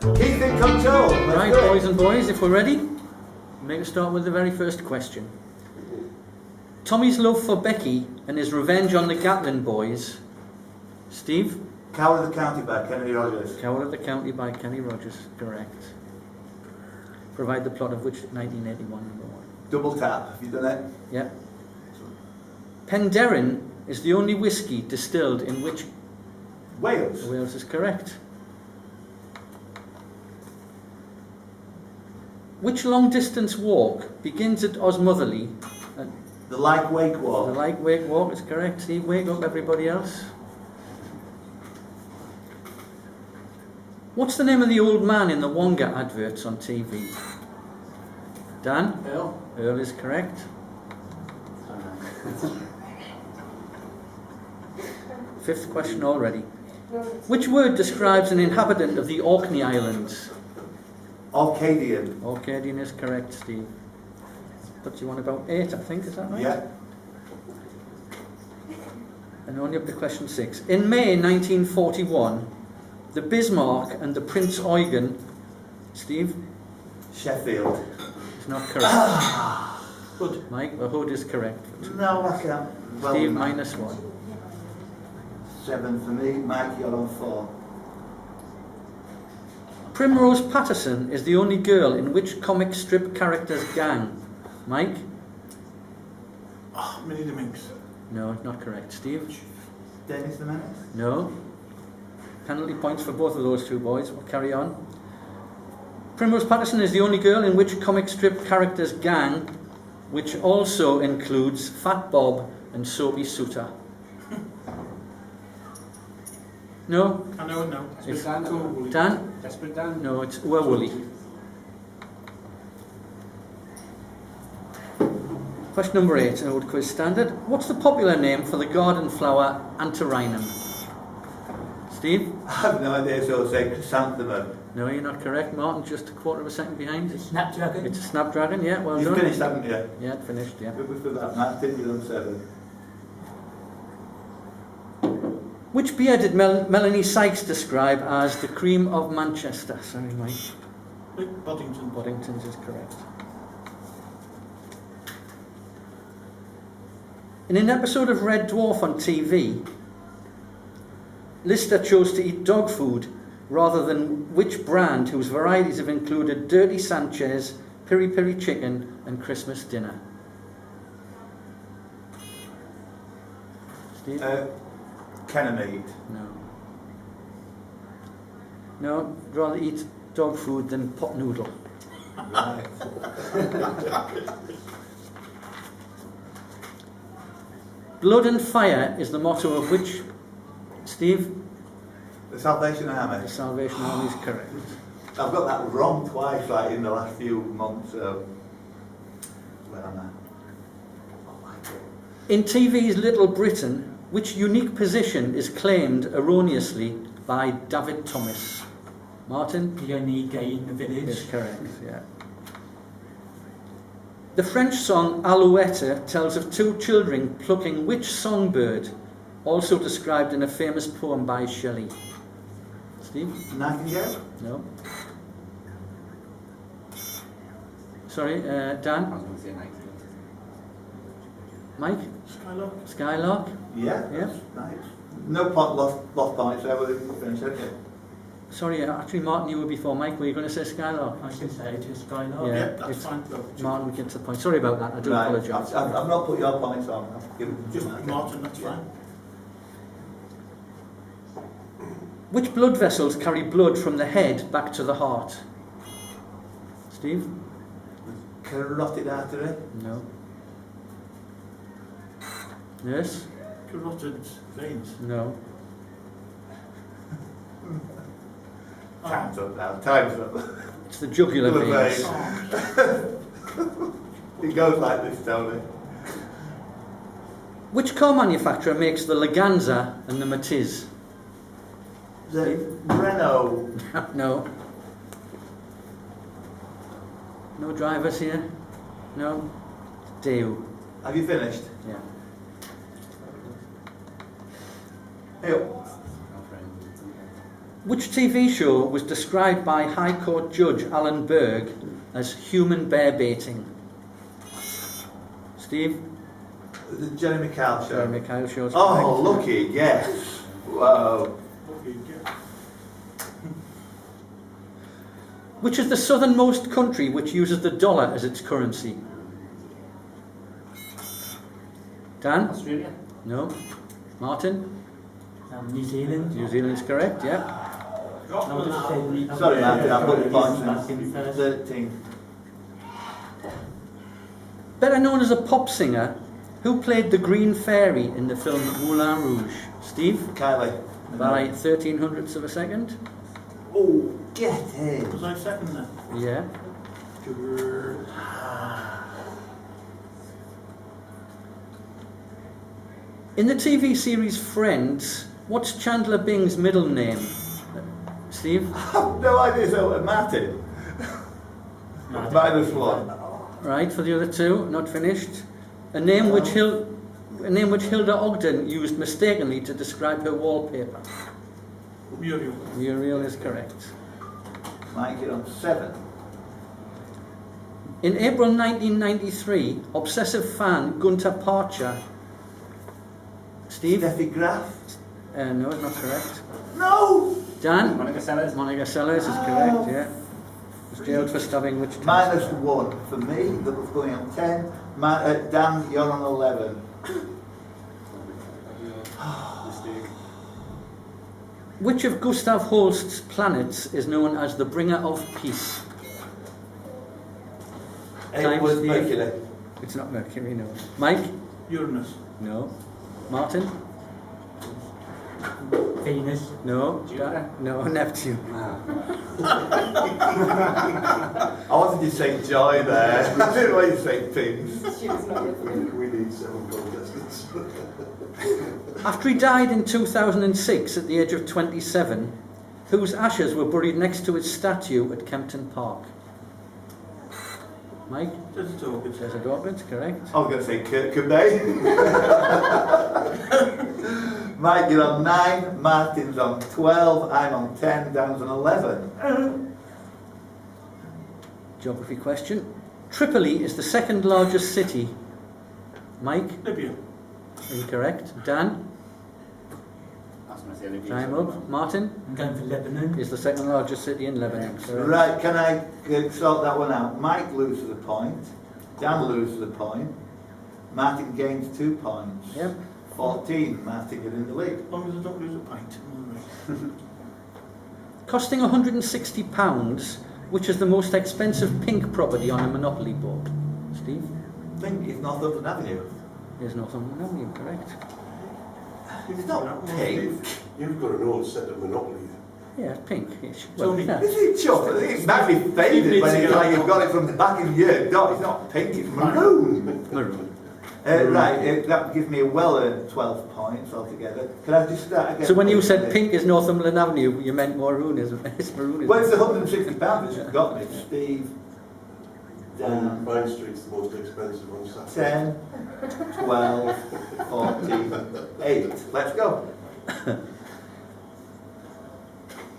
Keep in control. Right, boys and boys, if we're ready, make a start with the very first question. Tommy's love for Becky and his revenge on the Gatlin boys. Steve? Coward of the County by Kenny Rogers. Coward of the County by Kenny Rogers, correct. Provide the plot of which 1981 number one. Double Tap, have you done it? Yeah. Penderyn is the only whiskey distilled in which... Wales. Wales is correct. Which long-distance walk begins at Osmotherley? The Like Wake Walk. The Like Wake Walk is correct. Steve, wake up everybody else. What's the name of the old man in the Wonga adverts on TV? Dan? Earl. Earl is correct. Fifth question already. Which word describes an inhabitant of the Orkney Islands? Orcadian. Orcadian is correct, Steve. Puts you on about 8, I think, is that right? Yeah. And only up to question 6. In May 1941, the Bismarck and the Prince Eugen, Steve? Sheffield. Is not correct. Good. Mike, the hood is correct. No, I can't. Well, Steve, -1. 7 for me. Mike, you're on 4. Primrose Patterson is the only girl in which comic strip character's gang? Mike? Oh, Minnie the Minx. No, not correct. Steve? Dennis the Menace. No. Penalty points for both of those two boys. We'll carry on. Primrose Patterson is the only girl in which comic strip character's gang, which also includes Fat Bob and Soapy Suter. No? I know, no. It's Desperate Dan or Woolly? Dan? Desperate Dan? No, it's Werwolly. Question number 8, an old quiz standard. What's the popular name for the garden flower Antirrhinum? Steve? I have no idea, so I'll say chrysanthemum. No, you're not correct. Martin, just a quarter of a second behind. Snapdragon. It's a snapdragon, yeah, well You've done. finished, haven't you? Yeah, it finished, yeah. Good for that, Matt. Didn't you on 7? Which beer did Melanie Sykes describe as the cream of Manchester? Sorry, Mike. Boddington. Boddington's is correct. In an episode of Red Dwarf on TV, Lister chose to eat dog food rather than which brand whose varieties have included Dirty Sanchez, Piri Piri Chicken and Christmas Dinner? Steve? Kennemead. No. No, I'd rather eat dog food than pot noodle. Right. Blood and fire is the motto of which, Steve? The Salvation Army. The Salvation Army is correct. I've got that wrong twice, like in the last few months. So where am I? In TV's Little Britain, which unique position is claimed erroneously by David Thomas? Martin? The only gay in the village. Is correct, yeah. The French song Alouette tells of two children plucking which songbird, also described in a famous poem by Shelley? Steve? Nightingale? No. Sorry, Dan? I was going to say Nightingale. Mike? Skylark. Skylark? Yeah. Yeah. Nice. No pot lost points there. We'll finish, okay. Sorry, actually Martin, you were before Mike. Were you going to say Skylark? I should say it is Skylark. Yeah, Yeah, that's it's fine. Martin gets the point. Sorry about that, I do Right. apologise. I've not put your points on. I've given Just Mike. Martin, that's fine. Which blood vessels carry blood from the head back to the heart? Steve? Carotid artery. No. Yes? Carotid veins. No. Time's up now. Time's up. It's the jugular Jugular veins. It goes like this, Tony. Which car manufacturer makes the Leganza and the Matiz? The Renault. No. No drivers here? No? Deo. Have you finished? Yeah. Hey, No friend. Which TV show was described by High Court Judge Alan Berg as human bear baiting? Steve? The Jeremy Kyle show. Jeremy Kyle show's Oh, correct. lucky, yes. Wow. Okay, yeah. Which is the southernmost country which uses the dollar as its currency? Dan? Australia. No. Martin? New Zealand. New Zealand's correct, yeah. I'll just say the- Sorry, Martin, I put the points Back in. in first. 13. Better known as a pop singer, who played the Green Fairy in the film Moulin Rouge? Steve? Kylie. By 1300ths of a second? Oh, get in. Was I second then? Yeah. In the TV series Friends, what's Chandler Bing's middle name? Steve? I've no idea. So, Martin. -1. Right, for the other two, not finished. A name which Hilda Ogden used mistakenly to describe her wallpaper. Muriel. Muriel is correct. Mike, you're on 7. In April 1993, obsessive fan Gunter Parcher. Steve? Steffi Graf. No, it's not correct. No! Dan? Monica Sellers. Monica Sellers is correct, yeah. Was jailed for stabbing which -1 for me, that was going on 10. Dan, you're on 11. Which of Gustav Holst's planets is known as the bringer of peace? It was Steve. Mercury. It's not Mercury, no. Mike? Uranus. No. Martin? Venus. No. Jupiter. No, Neptune. I wanted you to say joy there. I didn't want you to say peace. We need 7 contestants. After he died in 2006 at the age of 27, whose ashes were buried next to his statue at Kempton Park? Mike? Just talking. There's a Dawkins, correct. I was going to say Kurt Cobain. Mike, you're on 9. Martin's on 12. I'm on 10. Dan's on 11. Geography question. Tripoli is the second largest city. Mike? Libya. Incorrect. Dan? I was going to say Libya. Time up. Martin? I'm going for Lebanon. Is the second largest city in Lebanon. Correct. Right, can I sort that one out? Mike loses a point. Dan loses a point. Martin gains 2 points. Yep. 14. Martin, you're in the lead. As long as I don't lose a pint. All right. Costing £160, which is the most expensive pink property on a Monopoly board? Steve? I think it's Northumberland Avenue. Is Northumberland Avenue, correct? It's not pink. You've got an old set of Monopoly. Yeah, pinkish. Tony, yeah. Is it chocolate? It's maybe faded when it's like you've got it from the back of your dog. It's not pink, it's maroon. Maroon. Right, that gives me a well-earned 12 points altogether. Can I just start again? So when you said pink is Northumberland Avenue, you meant maroon, isn't it? It's maroon, Well, isn't it's it? £160 that you've got me. Steve, Dan, Vine Street's the most expensive on Saturday. 10, 12, 14, 8. Let's go.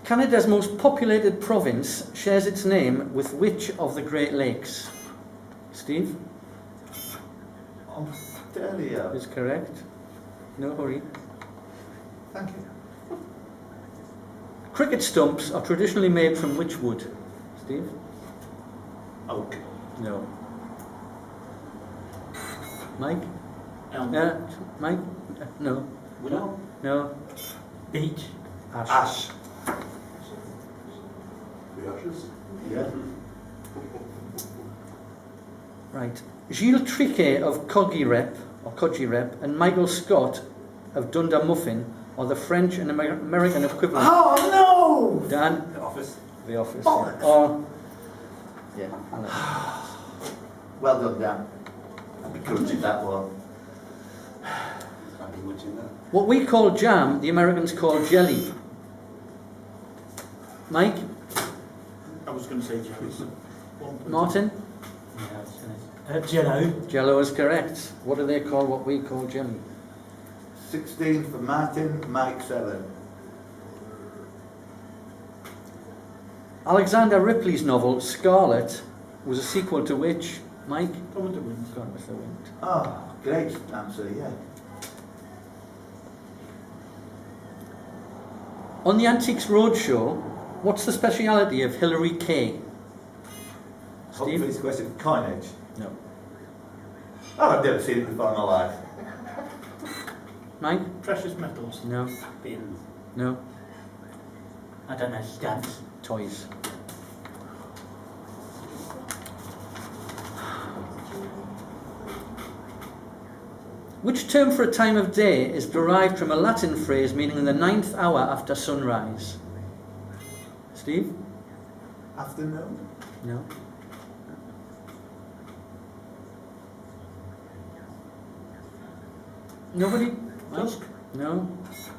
Canada's most populated province shares its name with which of the Great Lakes? Steve? Ontario. Is correct. No hurry. Thank you. Cricket stumps are traditionally made from which wood? Steve? Oak. No. Mike? Elm. Mike? No. Willow. No. Beach. Ash. Ash. The Ashes. Yeah. Right. Gilles Triquet of Coggy-Rep, and Michael Scott of Dunder Muffin are the French and American equivalent. Oh no! Dan? The Office. The Office. Bollocks. Yeah. Or, yeah. Well done, Dan. I begrudged that one. Can't be much in that. What we call jam, the Americans call jelly. Mike? I was going to say jellies. Martin? Yeah, I was gonna say- Jello. Jello is correct. What do they call what we call jelly? 16 for Martin, Mike 7. Alexander Ripley's novel Scarlet was a sequel to which? Mike? Come with the wind. Gone with the Wind. Oh, great answer, yeah. On the Antiques Roadshow, what's the speciality of Hilary Kay? Hopefully Steve? it's a question of coinage. No. Oh, I've never seen it before in my life. Mike? Precious metals. No. Bins. No. I don't know, stamps. Toys. Which term for a time of day is derived from a Latin phrase meaning the 9th hour after sunrise? Steve? Afternoon? No. Nobody? Mike? Dusk. No.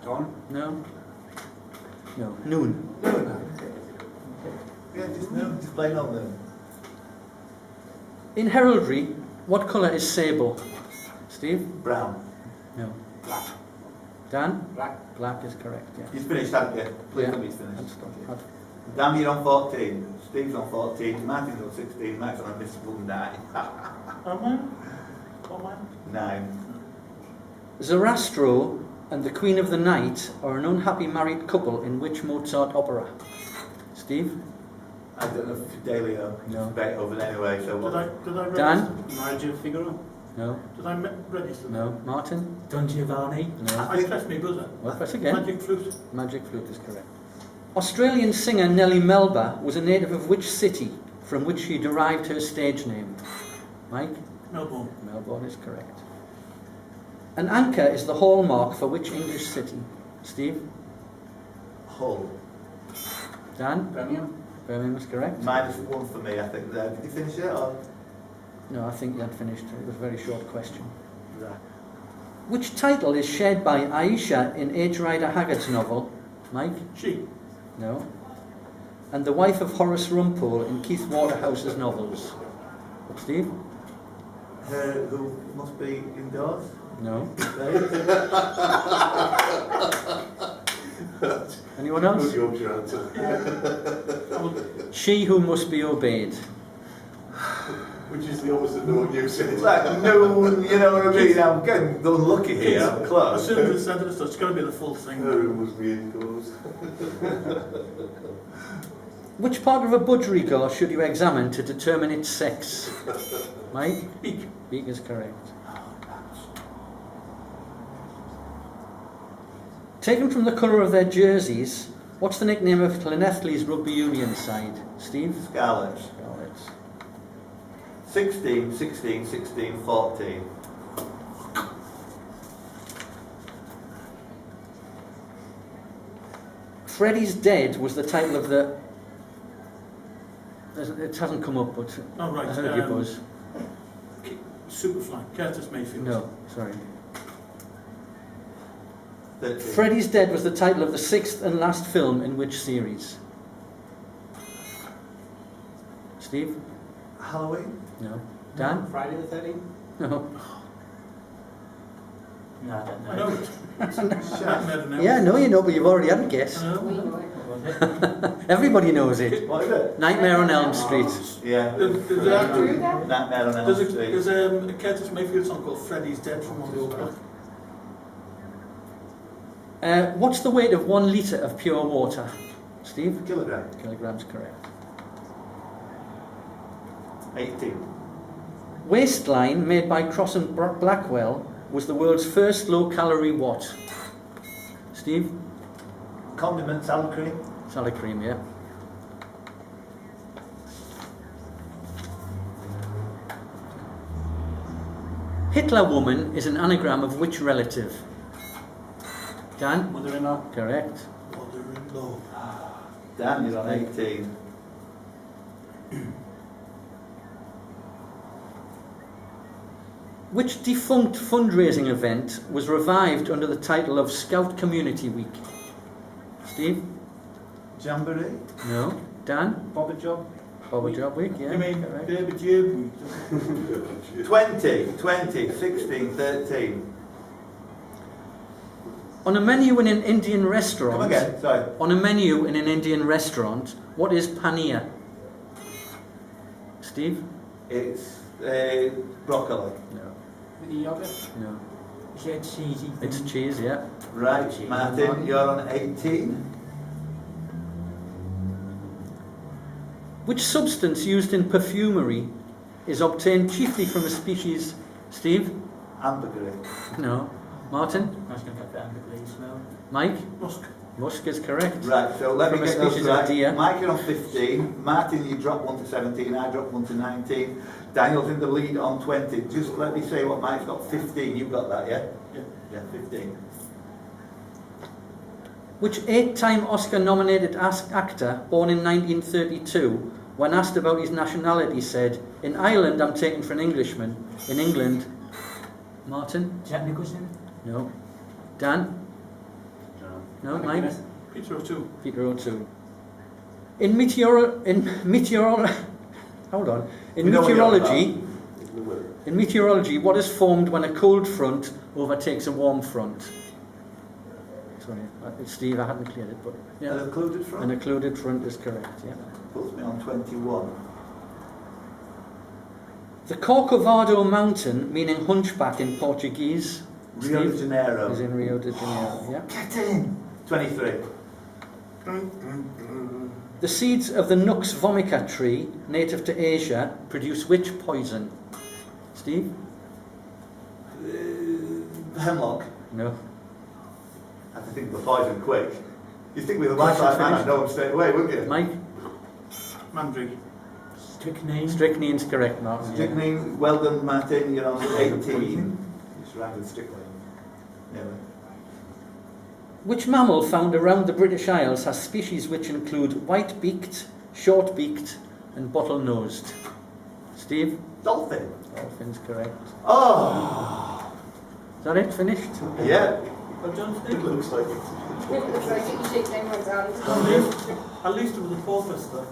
Dawn. No. No. Noon. Yeah, just noon, just plain on noon. In heraldry, what colour is sable? Steve? Brown. No. Black. Dan? Black. Black is correct, yeah. He's finished, haven't you? Please Yeah. let me finish. That's done. Dan, you're on 14. Steve's on 14. Martin's on 16. Mike's on a mystical 9. Am I? Am I? 9. Zarastro and the Queen of the Night are an unhappy married couple in which Mozart opera? Steve? I don't know if Fidelio. No. Beethoven anyway, so Did what? I Dan? register? Nigel Figaro. No. Did I register? No. Martin? Don Giovanni. No. I pressed my buzzer. Well, press again. Magic flute. Magic flute is correct. Australian singer Nellie Melba was a native of which city from which she derived her stage name? Mike? Melbourne. Melbourne is correct. An anchor is the hallmark for which English city? Steve? Hull. Dan? Birmingham. Birmingham is correct. -1 for me, I think. There. Did you finish it? Or? No, I think you had finished. It was a very short question. Right. Which title is shared by Aisha in H. Rider Haggard's novel? Mike? She. No. And the wife of Horace Rumpole in Keith Waterhouse's novels? Steve? Her who must be indoors? No. Right? Anyone else? Good Yorkshire answer. She who must be obeyed. Which is the opposite of what you said. Like, no, you know what I mean? I'm getting unlucky here. I'm As close. soon as I said it, it's going to be the full thing. Her room must be indoors. Which part of a budgerigar should you examine to determine its sex? Mike? Beak. Beak is correct. Taken from the colour of their jerseys, what's the nickname of Llanelli's rugby union side? Steve? Scarlet. Scarlets. 16, 16, 16, 14. Freddy's Dead was the title of the... It hasn't come up, but Oh, right. I heard your buzz. Superfly. Curtis Mayfield. No, sorry. 13. Freddy's Dead was the title of the 6th and last film in which series? Steve? Halloween? No. Dan? Friday the 13th? No. No, I don't know. I know it. Nightmare on Elm Yeah, no, you know, but you've already had a guess. Street. Everybody knows it. What is it? Nightmare on Elm Street. Yeah. There's a Nightmare on Elm Street. there's a Curtis Mayfield song called Freddy's Dead from one of those back. What's the weight of 1 litre of pure water? Steve? Kilogram. Kilograms, correct. 18. Waistline, made by Cross and Blackwell, was the world's first low-calorie what? Steve? Condiment, salad cream. Salad cream, yeah. Hitler woman is an anagram of which relative? Dan? Mother-in-law. Correct. Mother-in-law. Dan, you're on 18. Which defunct fundraising event was revived under the title of Scout Community Week? Steve? Jamboree. No. Dan? Bobber Job. Bobber Job Week, yeah. You mean correct. Baby Jib? 20, 20, 16, 13. On a menu in an Indian Come restaurant... again, sorry. On a menu in an Indian restaurant, What is paneer? Steve? It's broccoli. No. With the yogurt? No. Is it cheesy thing? It's cheese, yeah. Right, Cheese. Martin, you're on 18. Which substance used in perfumery is obtained chiefly from a species... Steve? Ambergris. No. Martin? I was going to get the ambergris smell. Mike? Musk. Musk is correct. Right, so let me From a get those species of right. deer. Mike, you're on 15. Martin, you dropped 1 to 17. I dropped 1 to 19. Daniel's in the lead on 20. Just let me say what Mike's got. 15. You've got that, yeah? Yeah. Yeah, 15. Which 8-time Oscar-nominated actor, born in 1932, when asked about his nationality, said, "In Ireland, I'm taken for an Englishman. In England..." Martin? Jack Nicholson? No. Dan? No. Mike? Peter O'Toole. Peter O'Toole. In meteorology, what is formed when a cold front overtakes a warm front? Sorry, Steve, I hadn't cleared it, but An yeah. occluded front? An occluded front is correct, yeah. Puts me on 21. The Corcovado Mountain, meaning hunchback in Portuguese, Rio de Steve, Janeiro. is in Rio de Janeiro, yeah. Get in! 23. The seeds of the Nux vomica tree, native to Asia, produce which poison? Steve? Hemlock. No. I have to think of the poison quick. You think with a life like that, I'd know him straight away, wouldn't you? Mike? Mandrake. Strychnine? Strychnine's correct, Martin. Yeah. Strychnine, well done, Martin. You're on 18. It's right with strychnine. Never. Which mammal found around the British Isles has species which include white-beaked, short-beaked and bottle-nosed? Steve? Dolphin. Dolphin's correct. Oh! Is that it? Finished? Yeah. Well, John, It looks like it. It looks like it. You shake them ones out. at least it was a porpoise though.